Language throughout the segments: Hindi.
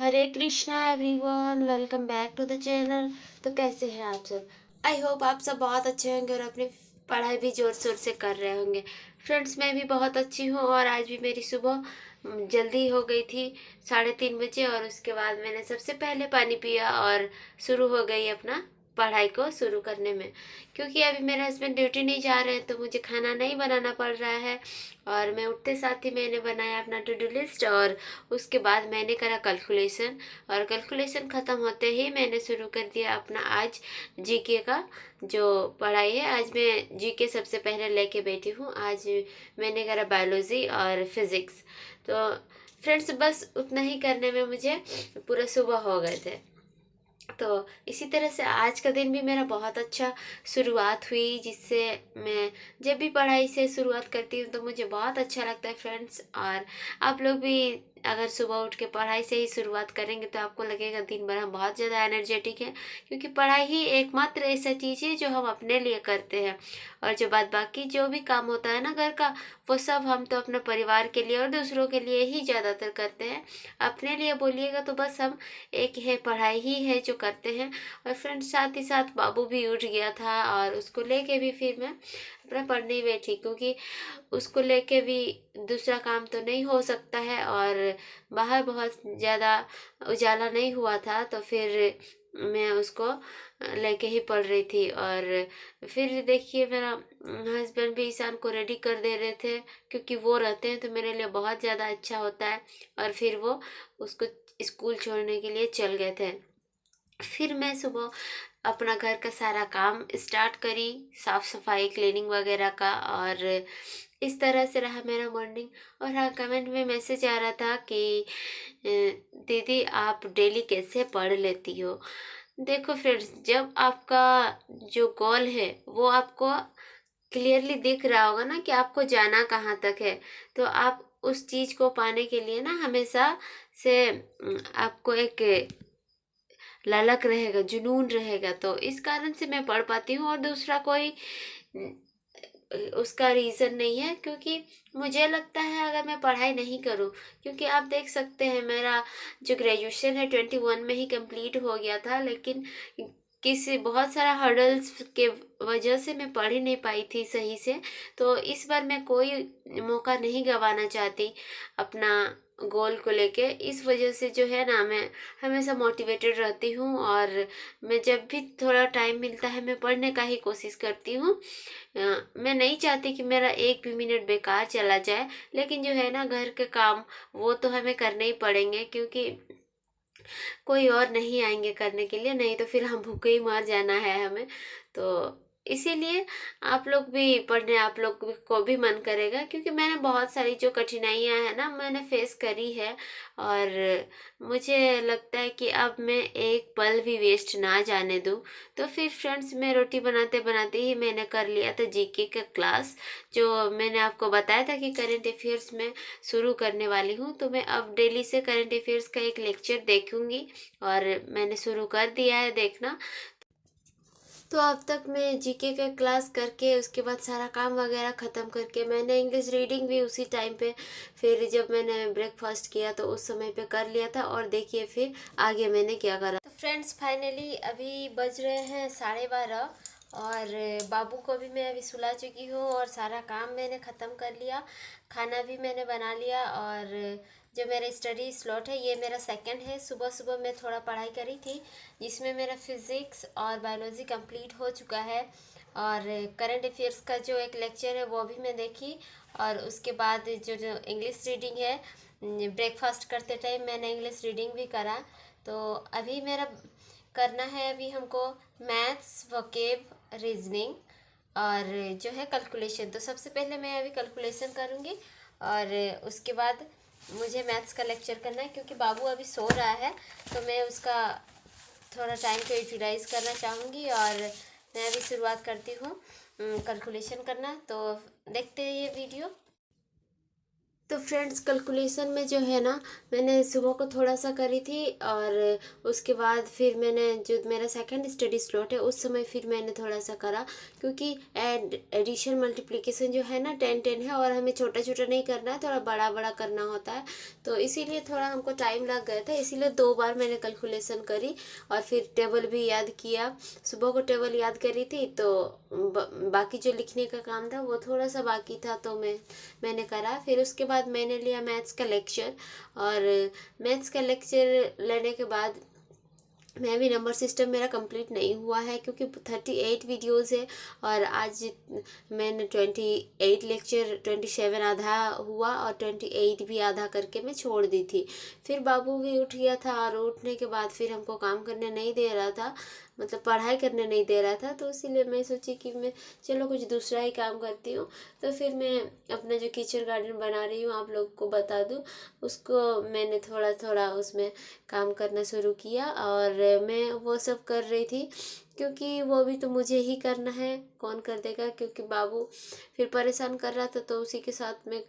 Hare Krishna everyone, welcome back to the channel. तो कैसे हैं आप सब? आई होप आप सब बहुत अच्छे होंगे और अपनी पढ़ाई भी जोर शोर से कर रहे होंगे। फ्रेंड्स, मैं भी बहुत अच्छी हूँ और आज भी मेरी सुबह जल्दी हो गई थी, 3:30 बजे। और उसके बाद मैंने सबसे पहले पानी पिया और शुरू हो गई अपना पढ़ाई को शुरू करने में। क्योंकि अभी मेरे हस्बैंड ड्यूटी नहीं जा रहे हैं तो मुझे खाना नहीं बनाना पड़ रहा है। और मैं उठते साथ ही मैंने बनाया अपना टू डू लिस्ट और उसके बाद मैंने करा कैलकुलेशन। और कैलकुलेशन ख़त्म होते ही मैंने शुरू कर दिया अपना आज जीके का जो पढ़ाई है। आज मैं जीके सबसे पहले लेके बैठी हूँ। आज मैंने करा बायोलॉजी और फिज़िक्स। तो फ्रेंड्स, बस उतना ही करने में मुझे पूरा सुबह हो गए थे। तो इसी तरह से आज का दिन भी मेरा बहुत अच्छा शुरुआत हुई, जिससे मैं जब भी पढ़ाई से शुरुआत करती हूँ तो मुझे बहुत अच्छा लगता है फ्रेंड्स। और आप लोग भी अगर सुबह उठ के पढ़ाई से ही शुरुआत करेंगे तो आपको लगेगा दिन भर हम बहुत ज़्यादा एनर्जेटिक है। क्योंकि पढ़ाई ही एकमात्र ऐसा चीज़ है जो हम अपने लिए करते हैं। और जो बात बाकी जो भी काम होता है ना घर का, वो सब हम तो अपने परिवार के लिए और दूसरों के लिए ही ज़्यादातर करते हैं। अपने लिए बोलिएगा तो बस हम एक है पढ़ाई ही है जो करते हैं। और फ्रेंड्स, साथ ही साथ बाबू भी उठ गया था और उसको लेके भी फिर मैं अपना पढ़ने ही बैठी। क्योंकि उसको लेके भी दूसरा काम तो नहीं हो सकता है और बाहर बहुत ज़्यादा उजाला नहीं हुआ था, तो फिर मैं उसको लेके ही पढ़ रही थी। और फिर देखिए, मेरा हस्बैंड भी ईशान को रेडी कर दे रहे थे। क्योंकि वो रहते हैं तो मेरे लिए बहुत ज़्यादा अच्छा होता है। और फिर वो उसको स्कूल छोड़ने के लिए चल गए थे। फिर मैं सुबह अपना घर का सारा काम स्टार्ट करी, साफ सफाई क्लीनिंग वगैरह का। और इस तरह से रहा मेरा मॉर्निंग। और हाँ, कमेंट में मैसेज आ रहा था कि दीदी आप डेली कैसे पढ़ लेती हो। देखो फ्रेंड्स, जब आपका जो गोल है वो आपको क्लियरली दिख रहा होगा ना कि आपको जाना कहाँ तक है, तो आप उस चीज़ को पाने के लिए ना हमेशा से आपको एक ललक रहेगा, जुनून रहेगा। तो इस कारण से मैं पढ़ पाती हूँ। और दूसरा कोई उसका रीज़न नहीं है। क्योंकि मुझे लगता है अगर मैं पढ़ाई नहीं करूँ, क्योंकि आप देख सकते हैं मेरा जो ग्रेजुएशन है 21 में ही कंप्लीट हो गया था। लेकिन किसी बहुत सारा हर्डल्स के वजह से मैं पढ़ ही नहीं पाई थी सही से। तो इस बार मैं कोई मौका नहीं गंवाना चाहती अपना गोल को लेके। इस वजह से जो है ना, मैं हमेशा मोटिवेटेड रहती हूँ। और मैं जब भी थोड़ा टाइम मिलता है मैं पढ़ने का ही कोशिश करती हूँ। मैं नहीं चाहती कि मेरा एक भी मिनट बेकार चला जाए। लेकिन जो है ना, घर के काम वो तो हमें करने ही पड़ेंगे। क्योंकि कोई और नहीं आएंगे करने के लिए, नहीं तो फिर हम भूखे ही मर जाना है हमें। तो इसीलिए आप लोग भी पढ़ने, आप लोग को भी मन करेगा। क्योंकि मैंने बहुत सारी जो कठिनाइयां हैं ना मैंने फेस करी है। और मुझे लगता है कि अब मैं एक पल भी वेस्ट ना जाने दूं। तो फिर फ्रेंड्स, मैं रोटी बनाते बनाते ही मैंने कर लिया था जीके का क्लास। जो मैंने आपको बताया था कि करंट अफेयर्स में शुरू करने वाली हूँ, तो मैं अब डेली से करंट अफेयर्स का एक लेक्चर देखूंगी। और मैंने शुरू कर दिया है देखना। तो अब तक मैं जीके का क्लास करके उसके बाद सारा काम वगैरह ख़त्म करके मैंने इंग्लिश रीडिंग भी उसी टाइम पे, फिर जब मैंने ब्रेकफास्ट किया तो उस समय पे कर लिया था। और देखिए फिर आगे मैंने क्या करा। तो फ्रेंड्स, फाइनली अभी बज रहे हैं 12:30 और बाबू को भी मैं अभी सुला चुकी हूँ और सारा काम मैंने ख़त्म कर लिया। खाना भी मैंने बना लिया। और जो मेरा स्टडी स्लॉट है ये मेरा सेकंड है। सुबह सुबह मैं थोड़ा पढ़ाई करी थी जिसमें मेरा फिज़िक्स और बायोलॉजी कंप्लीट हो चुका है। और करंट अफेयर्स का जो एक लेक्चर है वो भी मैं देखी। और उसके बाद जो जो इंग्लिश रीडिंग है, ब्रेकफास्ट करते टाइम मैंने इंग्लिश रीडिंग भी करा। तो अभी मेरा करना है अभी हमको मैथ्स, वोकेब, रीजनिंग और जो है कैलकुलेशन। तो सबसे पहले मैं अभी कैलकुलेशन करूँगी और उसके बाद मुझे मैथ्स का लेक्चर करना है। क्योंकि बाबू अभी सो रहा है तो मैं उसका थोड़ा टाइम को यूटिलाइज करना चाहूँगी। और मैं अभी शुरुआत करती हूँ कैलकुलेशन करना। तो देखते हैं ये वीडियो। तो फ्रेंड्स कैलकुलेशन में जो है ना, मैंने सुबह को थोड़ा सा करी थी और उसके बाद फिर मैंने जो मेरा सेकंड स्टडी स्लॉट है उस समय फिर मैंने थोड़ा सा करा, क्योंकि एडिशन मल्टीप्लिकेशन जो है ना 10-10 है और हमें छोटा छोटा नहीं करना है, थोड़ा बड़ा बड़ा करना होता है। तो इसीलिए थोड़ा हमको टाइम लग गया था, इसीलिए 2 बार मैंने कैलकुलेशन करी और फिर टेबल भी याद किया। सुबह को टेबल याद करी थी, तो बाकी जो लिखने का काम था वो थोड़ा सा बाकी था, तो मैंने करा। फिर उसके बाद मैंने लिया मैथ्स का लेक्चर, और मैथ्स का लेक्चर लेने के बाद मैं भी, नंबर सिस्टम मेरा कंप्लीट नहीं हुआ है क्योंकि 38 वीडियोस है और आज मैंने 28 लेक्चर, 27 आधा हुआ और 28 भी आधा करके मैं छोड़ दी थी। फिर बाबू भी उठ गया था और उठने के बाद फिर हमको काम करने नहीं दे रहा था, मतलब पढ़ाई करने नहीं दे रहा था, तो इसीलिए मैं सोची कि मैं चलो कुछ दूसरा ही काम करती हूँ। तो फिर मैं अपना जो किचन गार्डन बना रही हूँ आप लोग को बता दूँ, उसको मैंने थोड़ा थोड़ा उसमें काम करना शुरू किया और मैं वो सब कर रही थी, क्योंकि वो भी तो मुझे ही करना है, कौन कर देगा, क्योंकि बाबू फिर परेशान कर रहा था, तो उसी के साथ में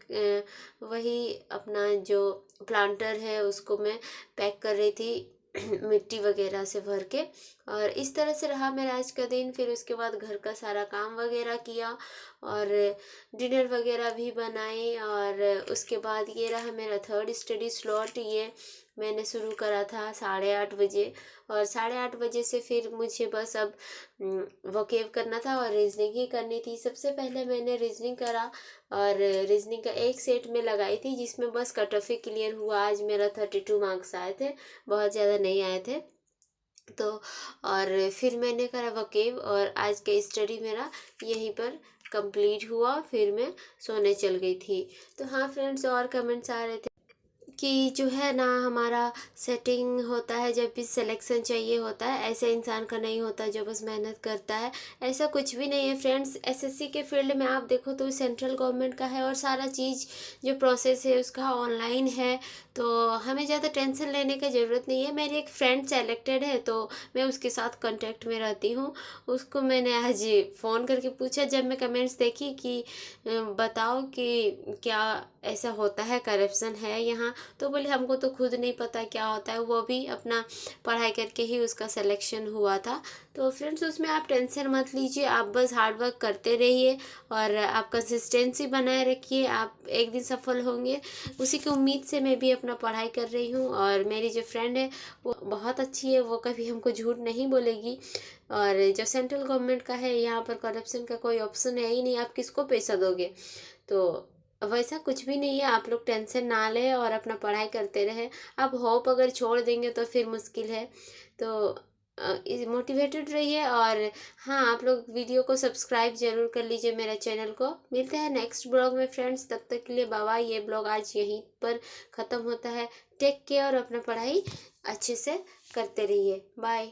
वही अपना जो प्लांटर है उसको मैं पैक कर रही थी मिट्टी वगैरह से भर के। और इस तरह से रहा मेरा आज का दिन। फिर उसके बाद घर का सारा काम वगैरह किया और डिनर वगैरह भी बनाई, और उसके बाद ये रहा मेरा थर्ड स्टडी स्लॉट। ये मैंने शुरू करा था 8:30 बजे, और 8:30 बजे से फिर मुझे बस अब वोकेब करना था और रीजनिंग ही करनी थी। सबसे पहले मैंने रीजनिंग करा और रीजनिंग का एक सेट में लगाई थी, जिसमें बस कट ऑफ ही क्लियर हुआ। आज मेरा 32 मार्क्स आए थे, बहुत ज़्यादा नहीं आए थे। तो और फिर मैंने करा वोकेब और आज का स्टडी मेरा यहीं पर कंप्लीट हुआ। फिर मैं सोने चल गई थी। तो हाँ फ्रेंड्स, और कमेंट्स आ रहे थे कि जो है ना, हमारा सेटिंग होता है जब भी सिलेक्शन चाहिए होता है, ऐसे इंसान का नहीं होता जो बस मेहनत करता है। ऐसा कुछ भी नहीं है फ्रेंड्स। एसएससी के फील्ड में आप देखो तो सेंट्रल गवर्नमेंट का है और सारा चीज़ जो प्रोसेस है उसका ऑनलाइन है, तो हमें ज़्यादा टेंशन लेने की ज़रूरत नहीं है। मेरी एक फ्रेंड सेलेक्टेड है तो मैं उसके साथ कांटेक्ट में रहती हूँ। उसको मैंने आज फ़ोन करके पूछा जब मैं कमेंट्स देखी कि बताओ कि क्या ऐसा होता है, करप्शन है यहाँ, तो बोले हमको तो खुद नहीं पता क्या होता है। वो भी अपना पढ़ाई करके ही उसका सिलेक्शन हुआ था। तो फ्रेंड्स, उसमें आप टेंशन मत लीजिए, आप बस हार्ड वर्क करते रहिए और आप कंसिस्टेंसी बनाए रखिए, आप एक दिन सफल होंगे। उसी की उम्मीद से मैं भी अपना पढ़ाई कर रही हूँ। और मेरी जो फ्रेंड है वो बहुत अच्छी है, वो कभी हमको झूठ नहीं बोलेगी। और जो सेंट्रल गवर्नमेंट का है, यहाँ पर करप्शन का कोई ऑप्शन है ही नहीं, आप किसको पैसा दोगे। तो वैसा कुछ भी नहीं है, आप लोग टेंशन ना लें और अपना पढ़ाई करते रहें। आप होप अगर छोड़ देंगे तो फिर मुश्किल है। तो मोटिवेटेड रहिए। और हाँ, आप लोग वीडियो को सब्सक्राइब जरूर कर लीजिए मेरे चैनल को। मिलते हैं नेक्स्ट ब्लॉग में फ्रेंड्स, तब तक के लिए बाय बाय। ये ब्लॉग आज यहीं पर ख़त्म होता है। टेक केयर और अपना पढ़ाई अच्छे से करते रहिए। बाय।